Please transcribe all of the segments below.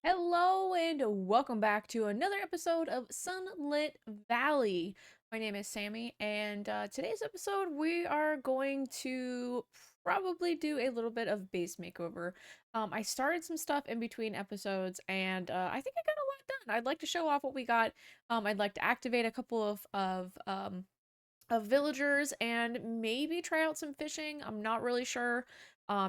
Hello and welcome back to another episode of Sunlit Valley. My name is Sammy, and today's episode we are going to probably do a little bit of base makeover. I started some stuff in between episodes, and I think I got a lot done. I'd like to show off what we got. I'd like to activate a couple of villagers and maybe try out some fishing. I'm not really sure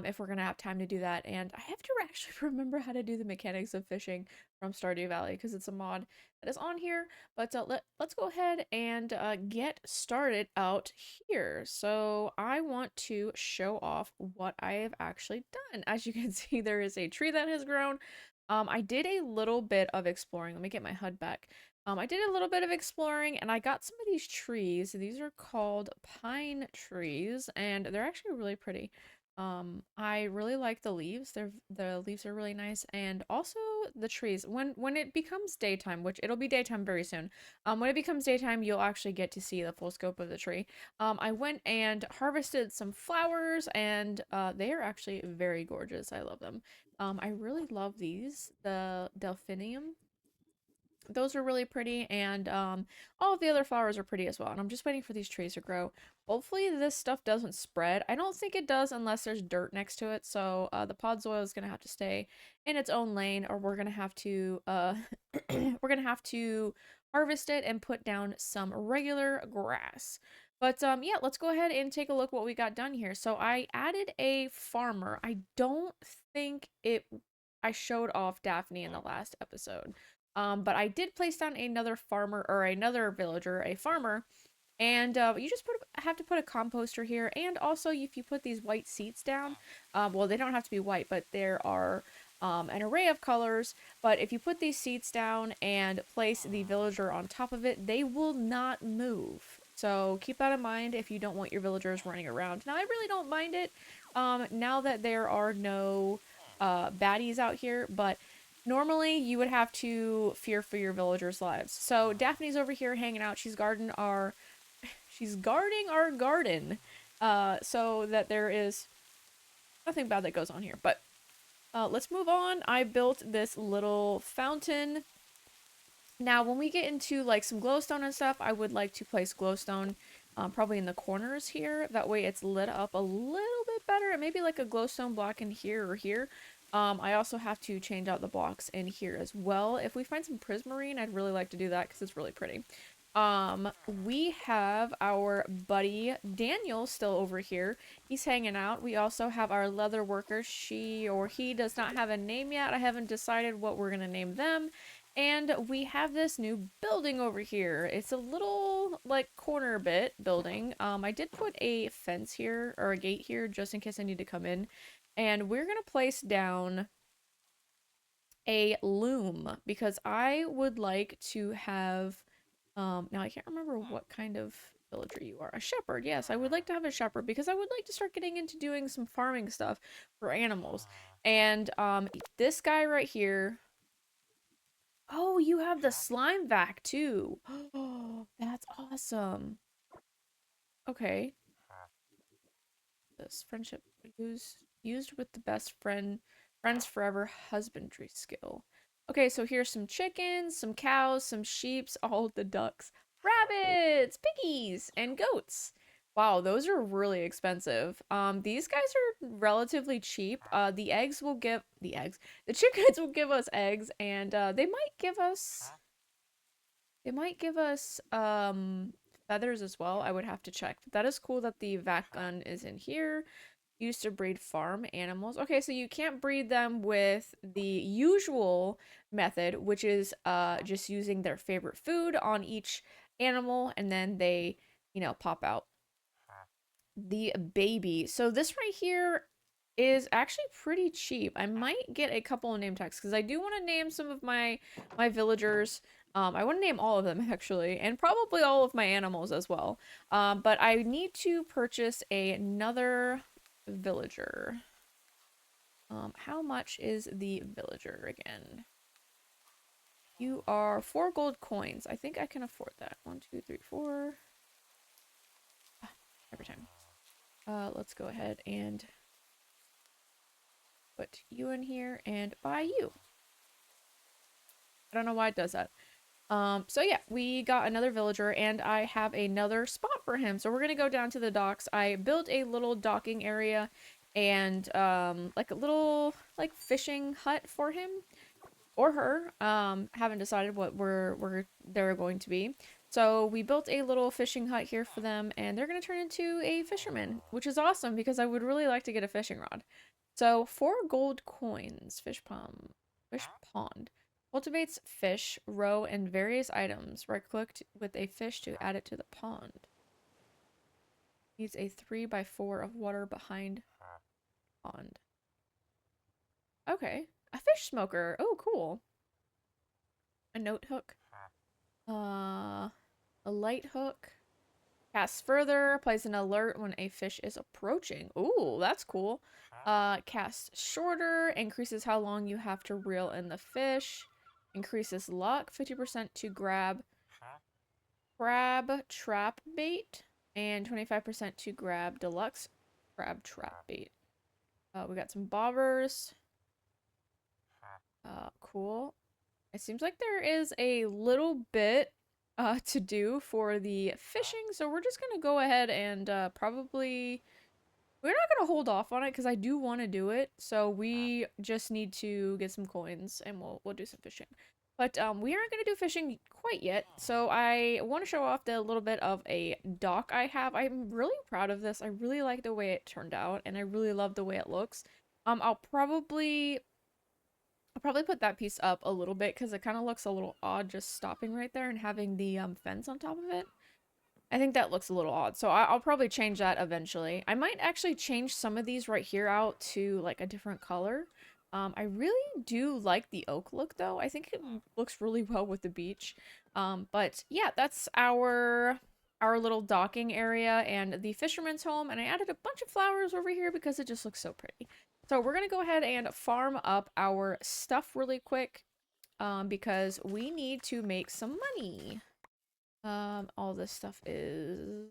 if we're gonna have time to do that. And I have to actually remember how to do the mechanics of fishing from Stardew Valley because it's a mod that is on here. But let's go ahead and get started out here. So I want to show off what I have actually done. As you can see, there is a tree that has grown. I did a little bit of exploring. Let me get my HUD back. I did a little bit of exploring and I got some of these trees. These are called pine trees and they're actually really pretty. I really like the leaves. The leaves are really nice, and also the trees. When it becomes daytime, which it'll be daytime very soon. When it becomes daytime, you'll actually get to see the full scope of the tree. I went and harvested some flowers, and they are actually very gorgeous. I love them. I really love these, the delphinium. Those are really pretty, and all of the other flowers are pretty as well. And I'm just waiting for these trees to grow. Hopefully this stuff doesn't spread. I don't think it does unless there's dirt next to it. So the podzol is gonna have to stay in its own lane, or we're gonna have to we're gonna have to harvest it and put down some regular grass. But yeah, let's go ahead and take a look what we got done here. So I added a farmer. I don't think I showed off Daphne in the last episode. But I did place down another farmer or another villager, a farmer, and you just have to put a composter here. And also, if you put these white seats down, well, they don't have to be white, but there are an array of colors. But if you put these seats down and place the villager on top of it, they will not move. So keep that in mind if you don't want your villagers running around. Now, I really don't mind it now that there are no baddies out here, but normally, you would have to fear for your villagers' lives. So Daphne's over here hanging out. She's guarding our garden, so that there is nothing bad that goes on here. But let's move on. I built this little fountain. Now, when we get into like some glowstone and stuff, I would like to place glowstone probably in the corners here. That way it's lit up a little bit better. Maybe like a glowstone block in here or here. I also have to change out the blocks in here as well. If we find some prismarine, I'd really like to do that because it's really pretty. We have our buddy Daniel still over here. He's hanging out. We also have our leather worker. She or he does not have a name yet. I haven't decided what we're gonna name them. And we have this new building over here. It's a little like corner bit building. I did put a fence here or a gate here just in case I need to come in. And we're gonna place down a loom because I would like to have now I can't remember what kind of villager you are. A shepherd. Yes, I would like to have a shepherd because I would like to start getting into doing some farming stuff for animals. And this guy right here. Oh, you have the slime vac too. Oh, that's awesome. Okay. This friendship used with the best friends forever husbandry skill. Okay, so here's some chickens, some cows, some sheeps, all the ducks, rabbits, piggies, and goats. Wow, those are really expensive. These guys are relatively cheap. The chickens will give us eggs, and they might give us feathers as well. I would have to check. But that is cool that the vac gun is in here. Used to breed farm animals. Okay, so you can't breed them with the usual method, which is just using their favorite food on each animal and then they, pop out the baby. So this right here is actually pretty cheap. I might get a couple of name tags because I do want to name some of my villagers. I want to name all of them actually, and probably all of my animals as well. But I need to purchase another villager. How much is the villager again? You are 4 gold coins. I think I can afford that. 1, 2, 3, 4. Every time. Let's go ahead and put you in here and buy you. I don't know why it does that. So yeah, we got another villager and I have another spot for him. So we're gonna go down to the docks. I built a little docking area and like a little like fishing hut for him or her. Haven't decided what they're going to be. So we built a little fishing hut here for them, and they're gonna turn into a fisherman, which is awesome because I would really like to get a fishing rod. So 4 gold coins, fish pond. Cultivates fish, roe, and various items. Right clicked with a fish to add it to the pond. Needs a 3x4 of water behind pond. Okay. A fish smoker. Oh, cool. A note hook. A light hook. Casts further. Plays an alert when a fish is approaching. Ooh, that's cool. Casts shorter. Increases how long you have to reel in the fish. Increases luck. 50% to grab crab trap bait. And 25% to grab deluxe crab trap bait. We got some bobbers. Cool. It seems like there is a little bit to do for the fishing, so we're just gonna go ahead and probably we're not gonna hold off on it because I do want to do it. So we just need to get some coins and we'll do some fishing. But we aren't gonna do fishing quite yet. So I want to show off the little bit of a dock I have. I'm really proud of this. I really like the way it turned out, and I really love the way it looks. I'll probably put that piece up a little bit because it kind of looks a little odd just stopping right there and having the fence on top of it. I think that looks a little odd, so I'll probably change that eventually. I might actually change some of these right here out to like a different color. I really do like the oak look though. I think it looks really well with the beach. But yeah, that's our little docking area and the fisherman's home, and I added a bunch of flowers over here because it just looks so pretty. So we're gonna go ahead and farm up our stuff really quick, because we need to make some money. All this stuff is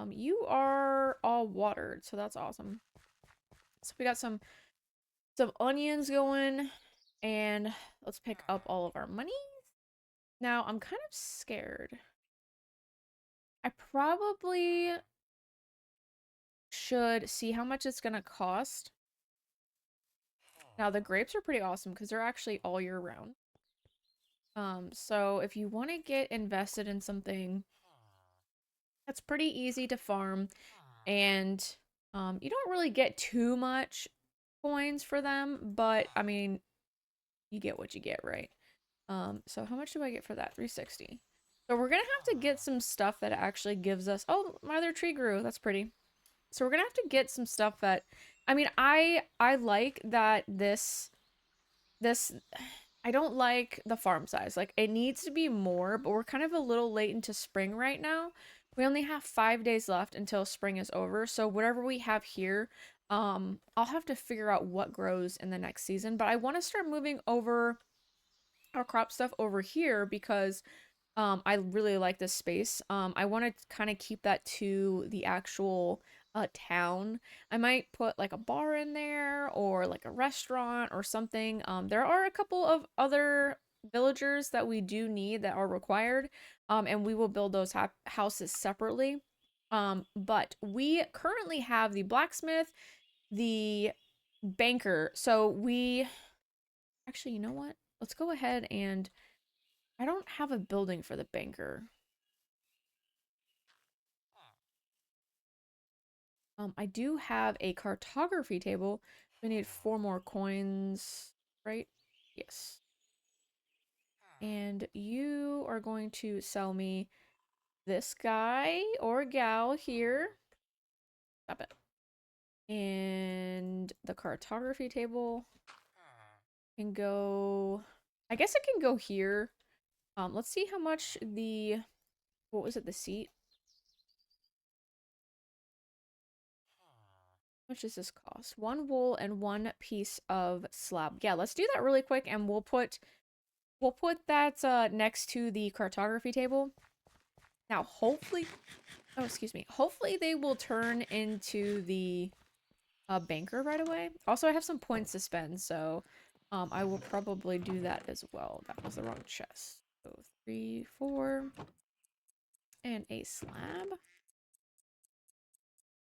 you are all watered, so that's awesome. So we got some onions going, and let's pick up all of our money. Now I'm kind of scared. I probably should see how much it's gonna cost. Now the grapes are pretty awesome because they're actually all year round. So if you want to get invested in something that's pretty easy to farm and you don't really get too much coins for them, but I mean, you get what you get, right? So how much do I get for that? 360. So we're gonna have to get some stuff that actually gives us, oh, my other tree grew. That's pretty. So we're gonna have to get some stuff that, I mean, I like that this I don't like the farm size. Like it needs to be more, but we're kind of a little late into spring right now. We only have 5 days left until spring is over. So whatever we have here, I'll have to figure out what grows in the next season, but I want to start moving over our crop stuff over here because I really like this space. I want to kind of keep that to the actual town. I might put like a bar in there or like a restaurant or something. There are a couple of other villagers that we do need that are required. And we will build those houses separately. But we currently have the blacksmith, the banker. So we actually, you know what? Let's go ahead and I don't have a building for the banker. I do have a cartography table. We need 4 more coins, right? Yes. And you are going to sell me this guy or gal here. Stop it. And the cartography table can go, I guess it can go here. Let's see how much what was it, the seat? How much does this cost? 1 wool and 1 piece of slab. Yeah, let's do that really quick and we'll put that next to the cartography table. Now, hopefully, oh, excuse me. Hopefully they will turn into the banker right away. Also, I have some points to spend, so I will probably do that as well. That was the wrong chest. So 3, 4, and a slab.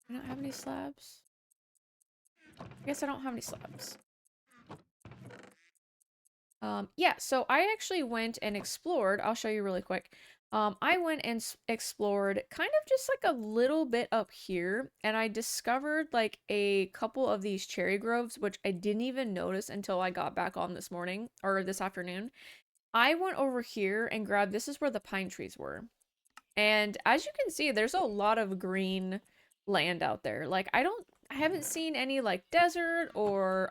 I don't have any slabs. I guess I don't have any slabs. Yeah, so I actually went and explored. I'll show you really quick. I went and explored kind of just like a little bit up here, and I discovered like a couple of these cherry groves, which I didn't even notice until I got back on this morning or this afternoon. I went over here and grabbed, this is where the pine trees were. And as you can see, there's a lot of green land out there. Like I haven't seen any like desert or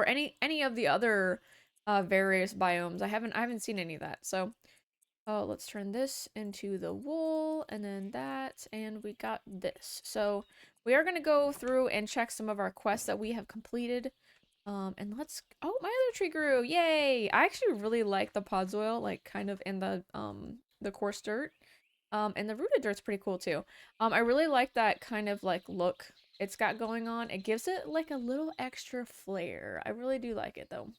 any of the other various biomes. I haven't seen any of that. So, let's turn this into the wool and then that, and we got this. So, we are going to go through and check some of our quests that we have completed. And let's, oh, my other tree grew. Yay. I actually really like the podzol, like kind of in the coarse dirt. And the rooted dirt's pretty cool too. I really like that kind of like look it's got going on. It gives it like a little extra flair. I really do like it though.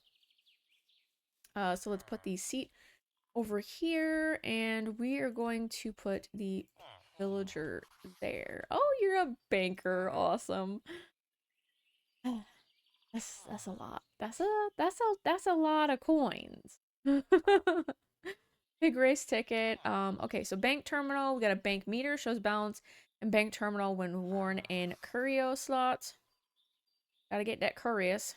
So let's put the seat over here, and we are going to put the villager there. Oh, you're a banker. Awesome. That's a lot. That's a lot of coins. Big race ticket. Okay, so bank terminal. We got a bank meter, shows balance, and bank terminal when worn in curio slot. Gotta get that curious.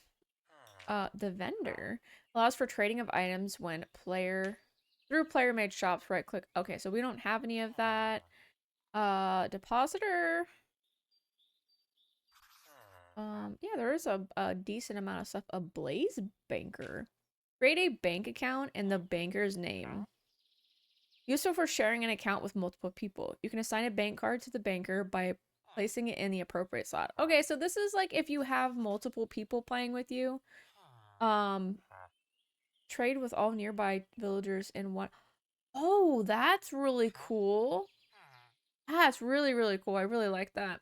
The vendor allows for trading of items when through player made shops. Right click. Okay, so we don't have any of that. Depositor. Yeah, there is a decent amount of stuff. A Blaze Banker. Create a bank account in the banker's name. Useful for sharing an account with multiple people. You can assign a bank card to the banker by placing it in the appropriate slot. Okay, so this is like if you have multiple people playing with you. Um, Trade with all nearby villagers in one. Oh, that's really cool. That's really, really cool. I really like that.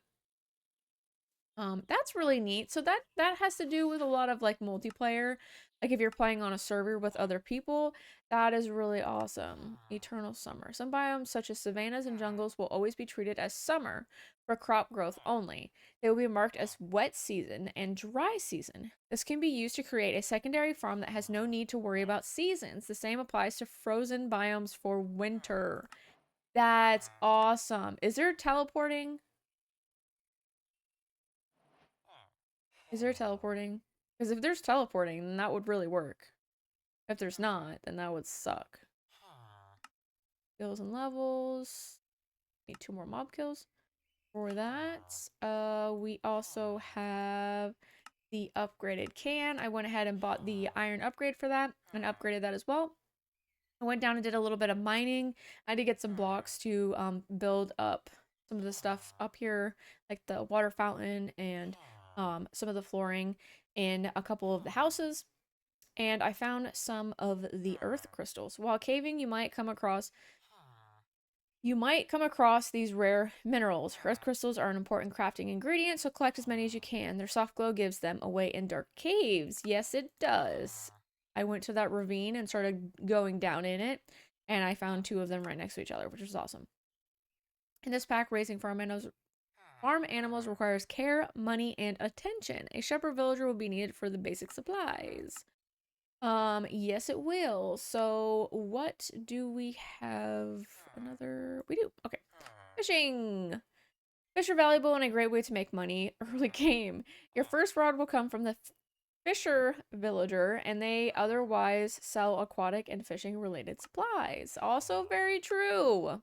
That's really neat. So that has to do with a lot of like multiplayer. Like if you're playing on a server with other people, that is really awesome. Eternal summer. Some biomes such as savannas and jungles will always be treated as summer for crop growth only. They will be marked as wet season and dry season. This can be used to create a secondary farm that has no need to worry about seasons. The same applies to frozen biomes for winter. That's awesome. Is there teleporting? Is there teleporting? Because if there's teleporting, then that would really work. If there's not, then that would suck. Kills and levels. Need 2 more mob kills. For that, we also have the upgraded can. I went ahead and bought the iron upgrade for that and upgraded that as well. I went down and did a little bit of mining. I did get some blocks to build up some of the stuff up here, like the water fountain and some of the flooring in a couple of the houses. And I found some of the earth crystals. While caving, you might come across these rare minerals. Earth crystals are an important crafting ingredient, so collect as many as you can. Their soft glow gives them away in dark caves. Yes, it does. I went to that ravine and started going down in it, and I found 2 of them right next to each other, which was awesome. In this pack, raising farm animals requires care, money, and attention. A shepherd villager will be needed for the basic supplies. Yes, it will. So, what do we have? We do. Okay. Fishing. Fish are valuable and a great way to make money early game. Your first rod will come from the fisher villager, and they otherwise sell aquatic and fishing related supplies. Also very true.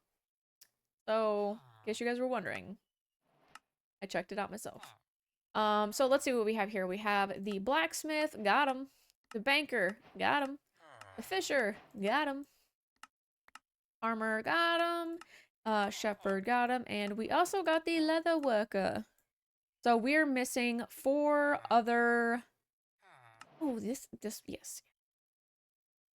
So, in case you guys were wondering, I checked it out myself. So let's see what we have here. We have the blacksmith, got him. The banker, got him. The fisher, got him. Farmer, got him. Shepherd, got him. And we also got the leather worker. So we're missing 4 other. Oh, yes.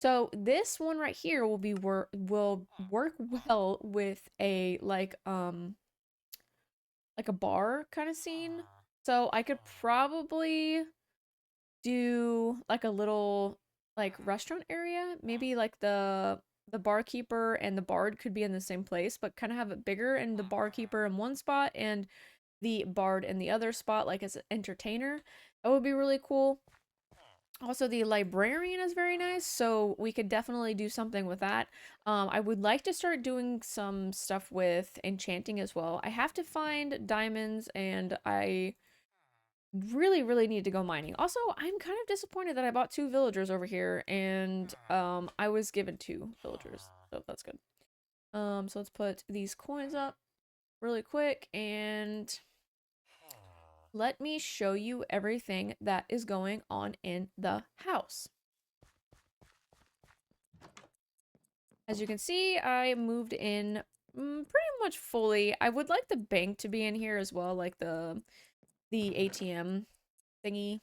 So this one right here will work well with a like a bar kind of scene. So I could probably do like a little like restaurant area. Maybe like the barkeeper and the bard could be in the same place, but kind of have it bigger and the barkeeper in one spot and the bard in the other spot, like as an entertainer. That would be really cool. Also, the librarian is very nice, so we could definitely do something with that. I would like to start doing some stuff with enchanting as well. I have to find diamonds, and I really, really need to go mining. Also, I'm kind of disappointed that I bought two villagers over here, and I was given two villagers, so that's good. So let's put these coins up really quick, and let me show you everything that is going on in the house. As you can see, I moved in pretty much fully. I would like the bank to be in here as well, like the ATM thingy.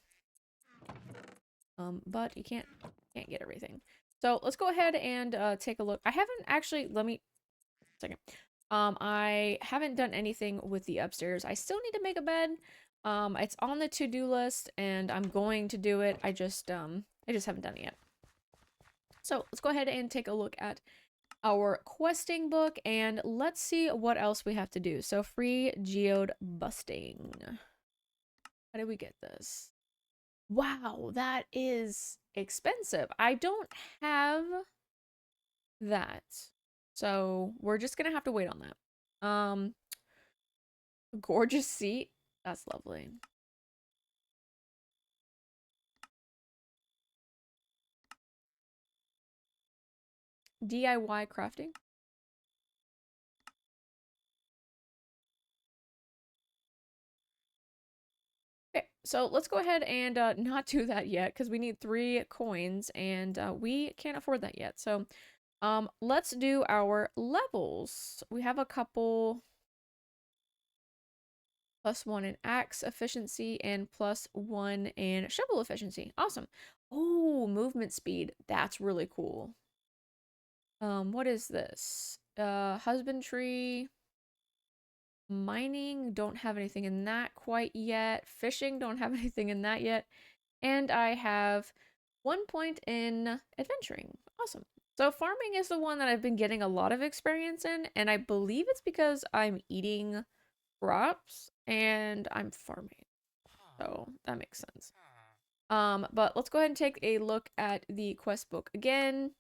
But you can't get everything. So let's go ahead and take a look. I haven't actually, let me, second. I haven't done anything with the upstairs. I still need to make a bed. It's on the to-do list and I'm going to do it. I just haven't done it yet. So let's go ahead and take a look at our questing book and let's see what else we have to do. So free geode busting. How did we get this? Wow, that is expensive. I don't have that. So we're just gonna have to wait on that. Gorgeous seat. That's lovely. DIY crafting. Okay, so let's go ahead and not do that yet because we need 3 coins and we can't afford that yet. So let's do our levels. We have a couple +1 in axe efficiency and +1 in shovel efficiency. Awesome. Oh, movement speed. That's really cool. What is this? Husbandry, mining, don't have anything in that quite yet. Fishing, don't have anything in that yet. And I have 1 point in adventuring. Awesome. So farming is the one that I've been getting a lot of experience in, and I believe it's because I'm eating crops and I'm farming. So that makes sense. But let's go ahead and take a look at the quest book again.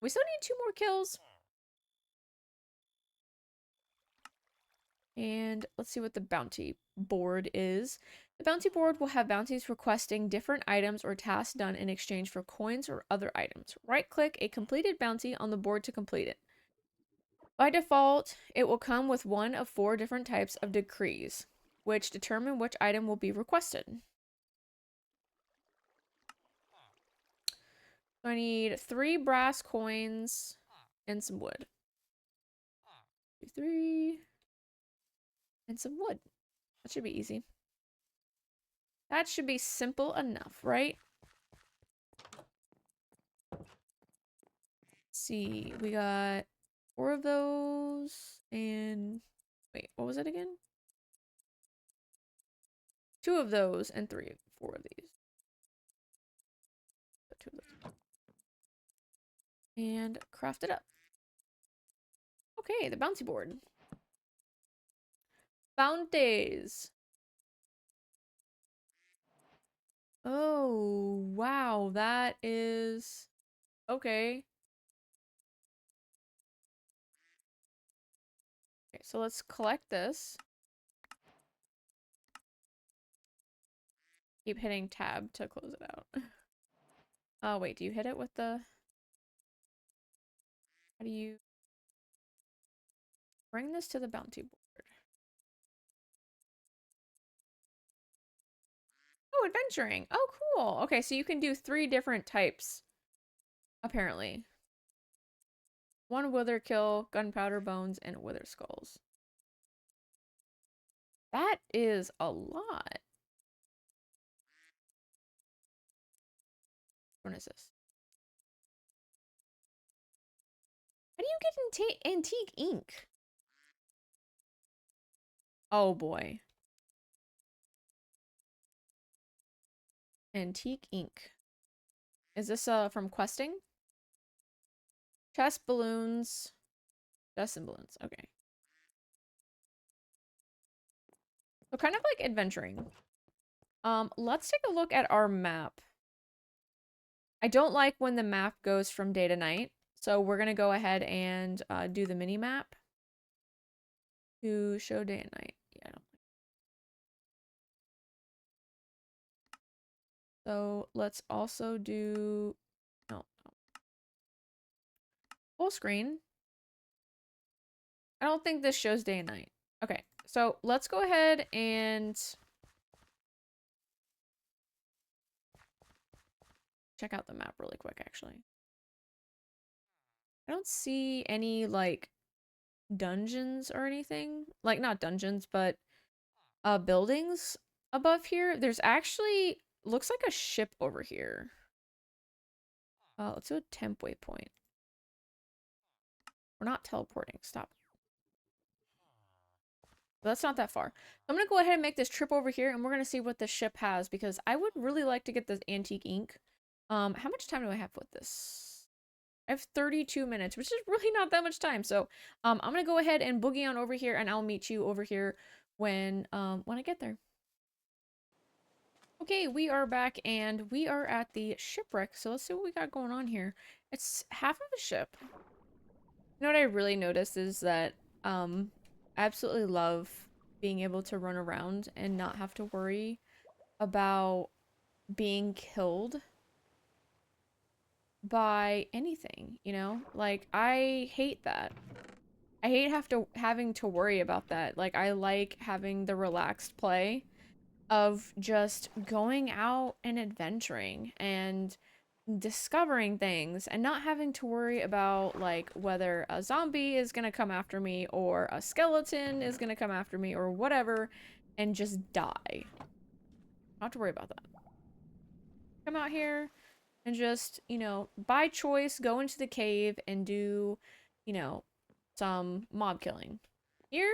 We still need 2 more kills. And let's see what the bounty board is. The bounty board will have bounties requesting different items or tasks done in exchange for coins or other items. Right-click a completed bounty on the board to complete it. By default, it will come with one of 4 different types of decrees, which determine which item will be requested. So I need 3 brass coins and some wood. 3 and some wood. That should be easy. That should be simple enough, right? Let's see, we got 4 of those, and wait, what was it again? 2 of those and 4 of these. 2 of those. And craft it up. Okay, the bounty board. Bounties. Oh, wow, that is okay. Okay, so let's collect this. Keep hitting tab to close it out. Oh, wait, do you hit it with the... How do you... Bring this to the bounty board. Oh, adventuring. Oh, cool. Okay, so you can do 3 different types, apparently. 1 wither kill, gunpowder bones, and wither skulls. That is a lot. What is this? How do you get antique ink? Oh boy. Antique ink. Is this from questing? Chest balloons. Chest and balloons. Okay. So kind of like adventuring. Let's take a look at our map. I don't like when the map goes from day to night, so we're gonna go ahead and do the mini map to show day and night. Yeah, I don't like. So let's also do no, no. Full screen. I don't think this shows day and night. Okay, so let's go ahead and check out the map really quick, actually. I don't see any, like, dungeons or anything. Like, not dungeons, but buildings above here. There's actually, looks like a ship over here. Let's do a temp waypoint. We're not teleporting. Stop. But that's not that far. So I'm going to go ahead and make this trip over here, and we're going to see what the ship has, because I would really like to get this antique ink. How much time do I have with this? I have 32 minutes, which is really not that much time. So I'm going to go ahead and boogie on over here, and I'll meet you over here when I get there. Okay, we are back, and we are at the shipwreck. So let's see what we got going on here. It's half of a ship. You know what I really noticed is that I absolutely love being able to run around and not have to worry about being killed by anything, you know? Like, I hate that. I hate having to worry about that. Like, I like having the relaxed play of just going out and adventuring and discovering things and not having to worry about, like, whether a zombie is gonna come after me or a skeleton is gonna come after me or whatever, and just die. Not have to worry about that. Come out here and just, you know, by choice, go into the cave and do, you know, some mob killing. Here,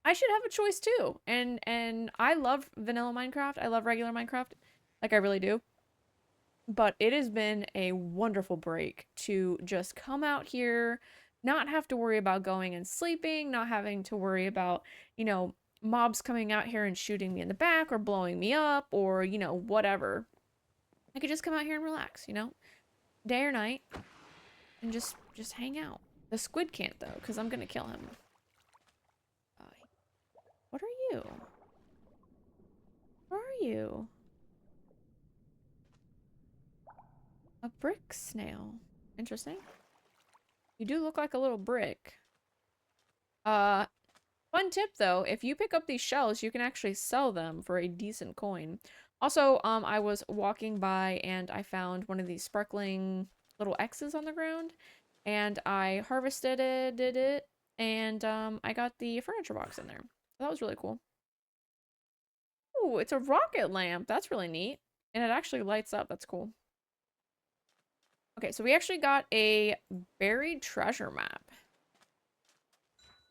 I should have a choice too. And I love vanilla Minecraft. I love regular Minecraft. Like, I really do. But it has been a wonderful break to just come out here, not have to worry about going and sleeping, not having to worry about, you know, mobs coming out here and shooting me in the back or blowing me up or, you know, whatever. I could just come out here and relax, you know, day or night, and just hang out. The squid can't though, because I'm gonna kill him. What are you? Where are you? A brick snail. Interesting. You do look like a little brick. Fun tip though, if you pick up these shells, you can actually sell them for a decent coin. Also, I was walking by and I found one of these sparkling little X's on the ground, and I harvested it, did it, and I got the furniture box in there. That was really cool. Ooh, it's a rocket lamp. That's really neat. And it actually lights up. That's cool. Okay, so we actually got a buried treasure map.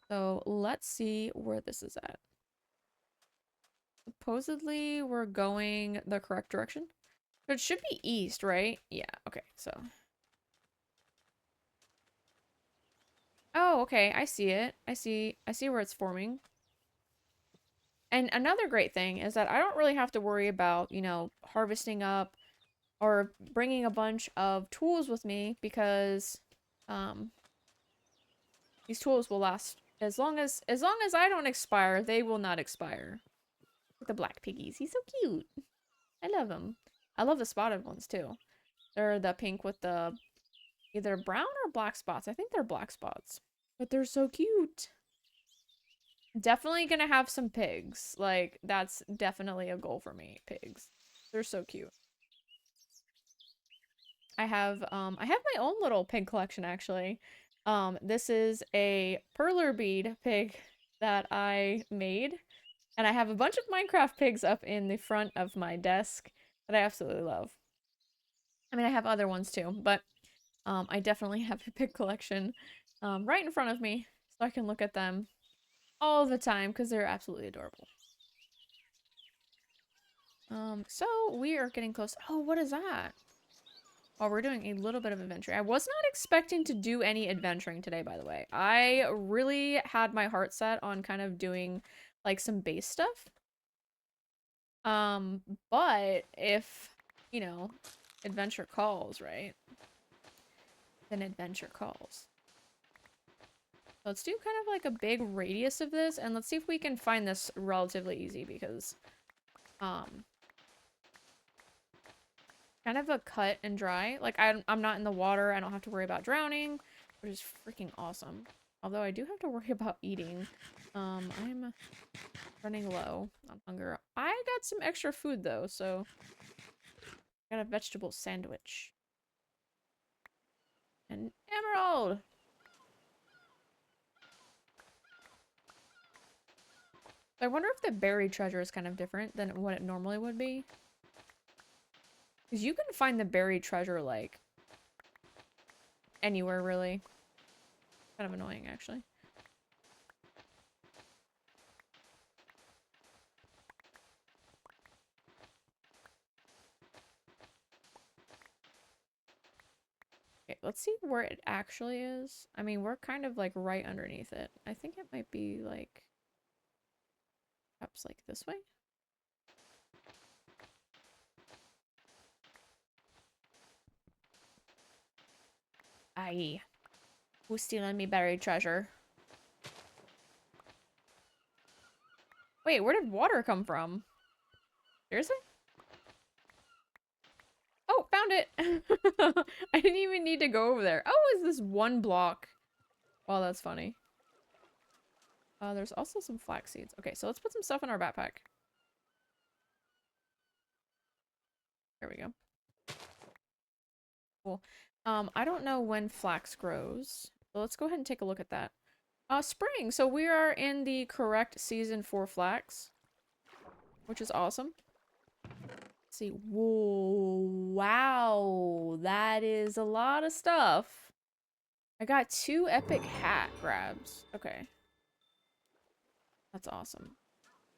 So let's see where this is at. Supposedly we're going the correct direction. So it should be east, right? Yeah, okay, so. Oh, okay, I see it. I see where it's forming. And another great thing is that I don't really have to worry about, you know, harvesting up or bringing a bunch of tools with me, because these tools will last as long as I don't expire, they will not expire. Look at the black piggies. He's so cute. I love him. I love the spotted ones too. They're the pink with the either brown or black spots. I think they're black spots. But they're so cute. Definitely gonna have some pigs. Like, that's definitely a goal for me. Pigs. They're so cute. I have my own little pig collection actually. This is a perler bead pig that I made, and I have a bunch of Minecraft pigs up in the front of my desk that I absolutely love. I mean, I have other ones too, but I definitely have a pig collection right in front of me, so I can look at them all the time because they're absolutely adorable. So we are getting close. Oh, what is that? Oh, we're doing a little bit of adventuring. I was not expecting to do any adventuring today, by the way. I really had my heart set on kind of doing like some base stuff. Um, but if, you know, adventure calls, right? Then adventure calls. Let's do kind of like a big radius of this, and let's see if we can find this relatively easy because, kind of a cut and dry. Like, I'm not in the water. I don't have to worry about drowning, which is freaking awesome. Although I do have to worry about eating. I'm running low on hunger. I got some extra food, though, so I got a vegetable sandwich. An emerald! I wonder if the buried treasure is kind of different than what it normally would be. Because you can find the buried treasure, like, anywhere, really. Kind of annoying, actually. Okay, let's see where it actually is. I mean, we're kind of, like, right underneath it. I think it might be, like, perhaps, like, this way? Aye. Who's stealing me buried treasure? Wait, where did water come from? Seriously? Oh, found it! I didn't even need to go over there. Oh, is this one block? Oh, that's funny. There's also some flax seeds. Okay, so let's put some stuff in our backpack. There we go. Cool. I don't know when flax grows, but let's go ahead and take a look at that. Spring! So we are in the correct season for flax, which is awesome. Let's see. Whoa, wow, that is a lot of stuff. I got 2 epic hat grabs. Okay. That's awesome.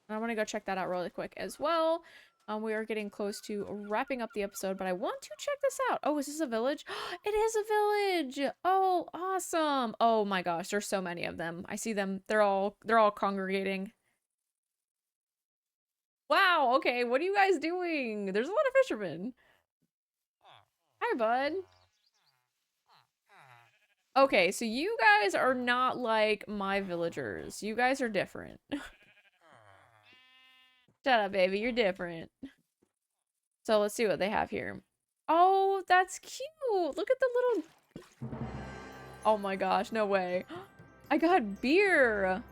I want to go check that out really quick as well. We are getting close to wrapping up the episode, but I want to check this out. Oh, is this a village? It is a village! Oh, awesome! Oh my gosh, there's so many of them. I see them. They're all congregating. Wow, okay, what are you guys doing? There's a lot of fishermen. Hi, bud. Okay, so you guys are not like my villagers. You guys are different. Shut up, baby. You're different. So let's see what they have here. Oh, that's cute. Look at the little... Oh my gosh, no way. I got beer.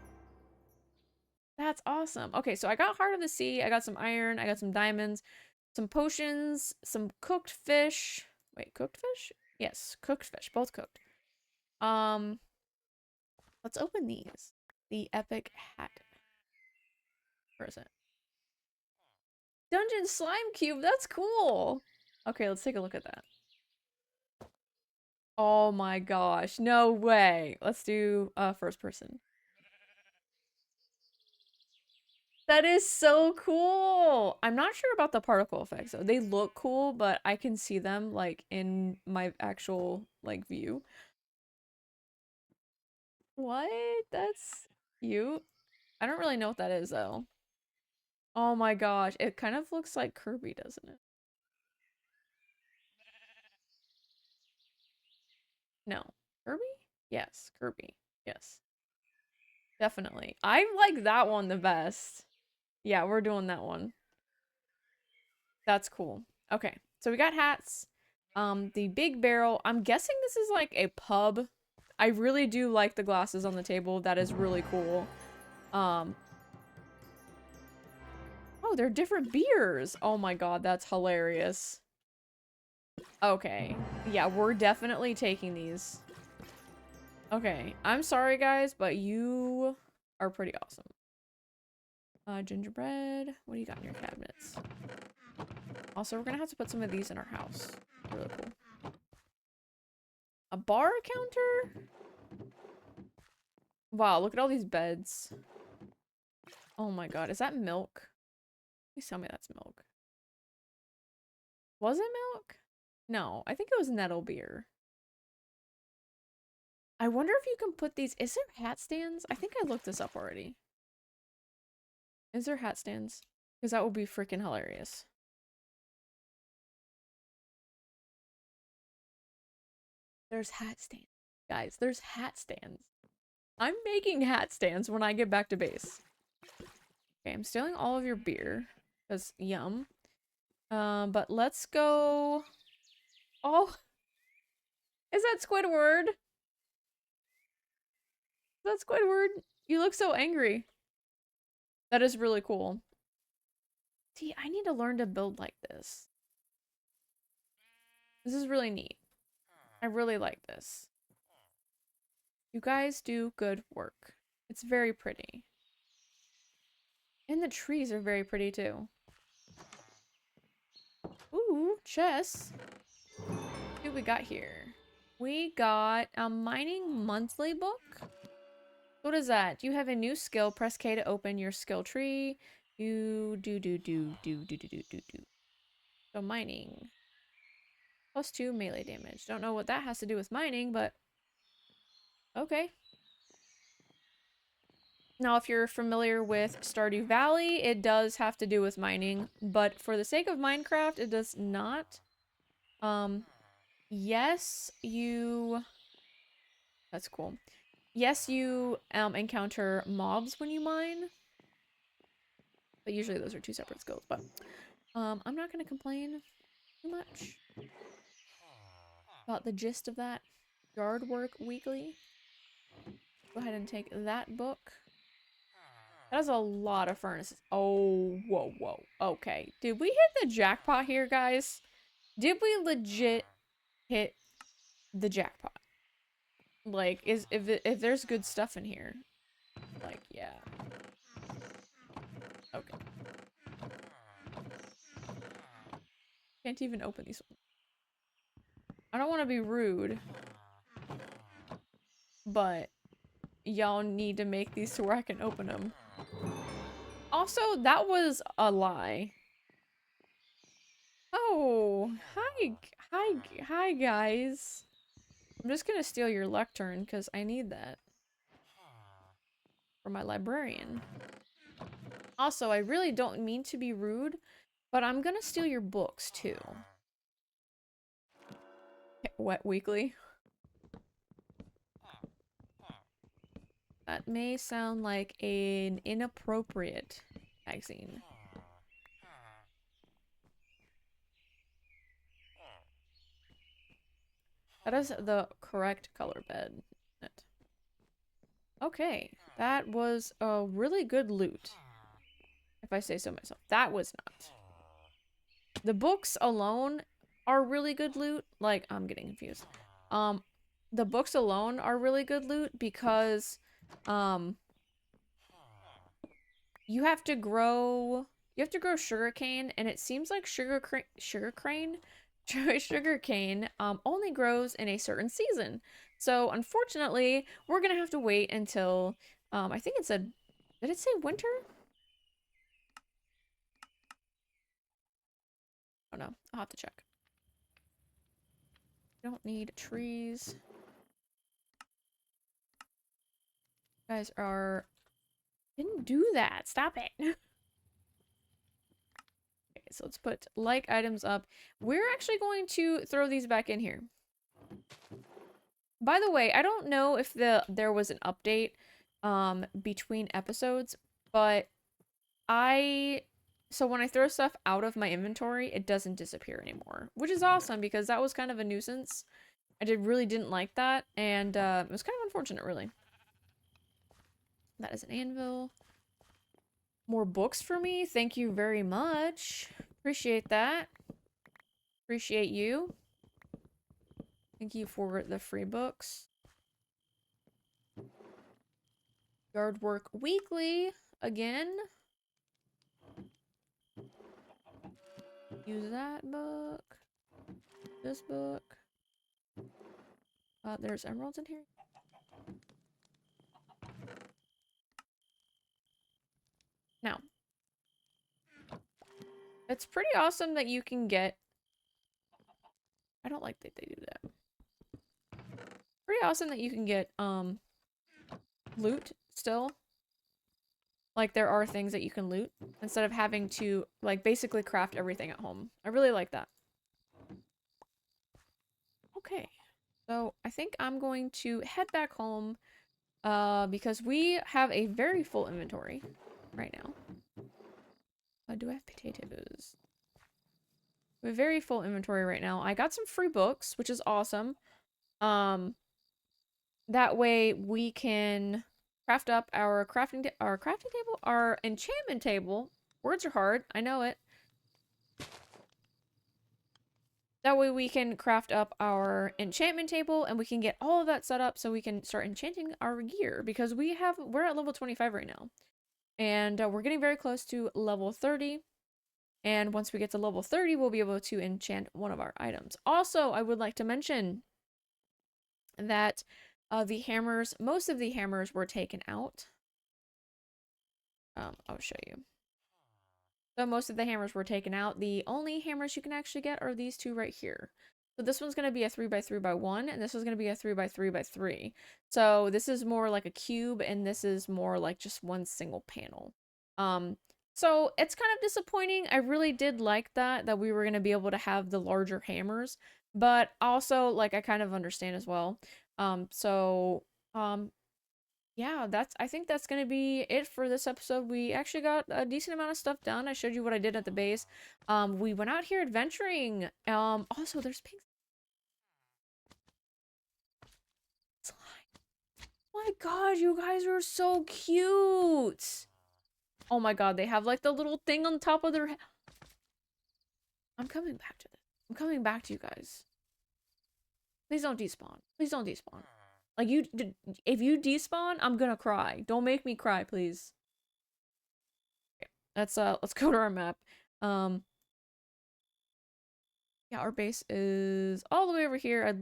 That's awesome. Okay, so I got Heart of the Sea. I got some iron. I got some diamonds. Some potions. Some cooked fish. Wait, cooked fish? Yes, cooked fish. Both cooked. Let's open these. The epic hat. Where is it? Dungeon slime cube. That's cool. Okay, let's take a look at that. Oh my gosh. No way. Let's do first person. That is so cool. I'm not sure about the particle effects though. They look cool, but I can see them like in my actual like view. What? That's cute. I don't really know what that is though. Oh my gosh. It kind of looks like Kirby, doesn't it? No. Kirby? Yes, Kirby. Yes. Definitely. I like that one the best. Yeah, we're doing that one. That's cool. Okay, so we got hats. The big barrel. I'm guessing this is like a pub. I really do like the glasses on the table. That is really cool. Oh, they're different beers. Oh my god, that's hilarious. Okay. Yeah, we're definitely taking these. Okay, I'm sorry guys, but you are pretty awesome. Gingerbread. What do you got in your cabinets? Also, we're gonna have to put some of these in our house. Really cool. A bar counter? Wow, look at all these beds. Oh my god, is that milk? Please tell me that's milk. Was it milk? No, I think it was nettle beer. I wonder if you can put these. Is there hat stands? I think I looked this up already. Is there hat stands? Because that would be freaking hilarious. There's hat stands. Guys, there's hat stands. I'm making hat stands when I get back to base. Okay, I'm stealing all of your beer. Because, yum. But let's go... Oh! Is that Squidward? Is that Squidward? You look so angry. That is really cool. See, I need to learn to build like this. This is really neat. I really like this. You guys do good work. It's very pretty. And the trees are very pretty too. Ooh, chess. What we got here? We got a mining monthly book. What is that? You have a new skill. Press K to open your skill tree. You do. So mining. +2 melee damage. Don't know what that has to do with mining, but okay. Now, if you're familiar with Stardew Valley, it does have to do with mining, but for the sake of Minecraft, it does not. Yes, you... That's cool. Yes, you encounter mobs when you mine, but usually those are two separate skills, but I'm not gonna complain too much about the gist of that. Yard work weekly. Go ahead and take that book. That is a lot of furnaces. Oh, whoa. Okay. Did we hit the jackpot here, guys? Did we legit hit the jackpot? Like, if there's good stuff in here, like, yeah. Okay. Can't even open these ones. I don't want to be rude, but y'all need to make these so where I can open them. Also, that was a lie. Oh, hi guys. I'm just gonna steal your lectern because I need that for my librarian. Also, I really don't mean to be rude, but I'm gonna steal your books too. Wet Weekly. That may sound like an inappropriate magazine. That is the correct color bed. Okay, that was a really good loot. If I say so myself. That was not. The books alone are really good loot. Like, I'm getting confused. The books alone are really good loot because, you have to grow sugarcane, and it seems like sugarcane only grows in a certain season. So unfortunately, we're gonna have to wait until I think it said, did it say winter? Oh no, I'll have to check. Don't need trees. You guys are didn't do that. Stop it. Okay, so let's put like items up. We're actually going to throw these back in here. By the way, I don't know if there was an update between episodes, but so when I throw stuff out of my inventory, it doesn't disappear anymore, which is awesome because that was kind of a nuisance. I really didn't like that, and it was kind of unfortunate, really. That is an anvil. More books for me. Thank you very much. Appreciate that. Appreciate you. Thank you for the free books. Yard work weekly again. Use that book. This book. There's emeralds in here. Now, it's pretty awesome that you can get I don't like that they do that. Pretty awesome that you can get, loot still. Like, there are things that you can loot instead of having to, like, basically craft everything at home. I really like that. Okay. So, I think I'm going to head back home, because we have a very full inventory right now. Do I have potatoes? We have a very full inventory right now. I got some free books, which is awesome. That way we can craft up our crafting table, our enchantment table. Words are hard, I know it. That way we can craft up our enchantment table and we can get all of that set up so we can start enchanting our gear because we're at level 25 right now. And we're getting very close to level 30. And once we get to level 30, we'll be able to enchant one of our items. Also, I would like to mention that most of the hammers were taken out. I'll show you. So most of the hammers were taken out. The only hammers you can actually get are these two right here. So this one's going to be a 3x3x1, and this one's going to be a 3x3x3. So this is more like a cube, and this is more like just one single panel. So it's kind of disappointing. I really did like that we were going to be able to have the larger hammers, but also, like, I kind of understand as well. Yeah, I think that's gonna be it for this episode. We actually got a decent amount of stuff done. I showed you what I did at the base. We went out here adventuring. Also there's pink slime. My God, you guys are so cute. Oh my God, they have like the little thing on top of their head. I'm coming back to this. I'm coming back to you guys. Please don't despawn. Please don't despawn. Like, if you despawn, I'm gonna cry. Don't make me cry, please. Okay, let's go to our map. Yeah, our base is all the way over here. I'd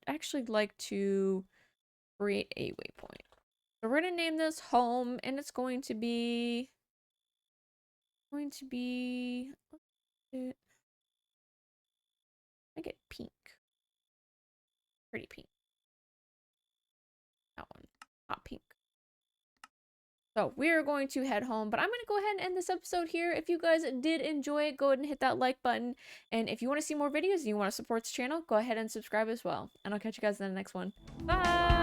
actually like to create a waypoint. So we're gonna name this home, and it's going to be I get pink, pretty pink. That one, hot pink. So we're going to head home, but I'm going to go ahead and end this episode here. If you guys did enjoy it, go ahead and hit that like button. And if you want to see more videos and you want to support this channel, go ahead and subscribe as well. And I'll catch you guys in the next one. Bye!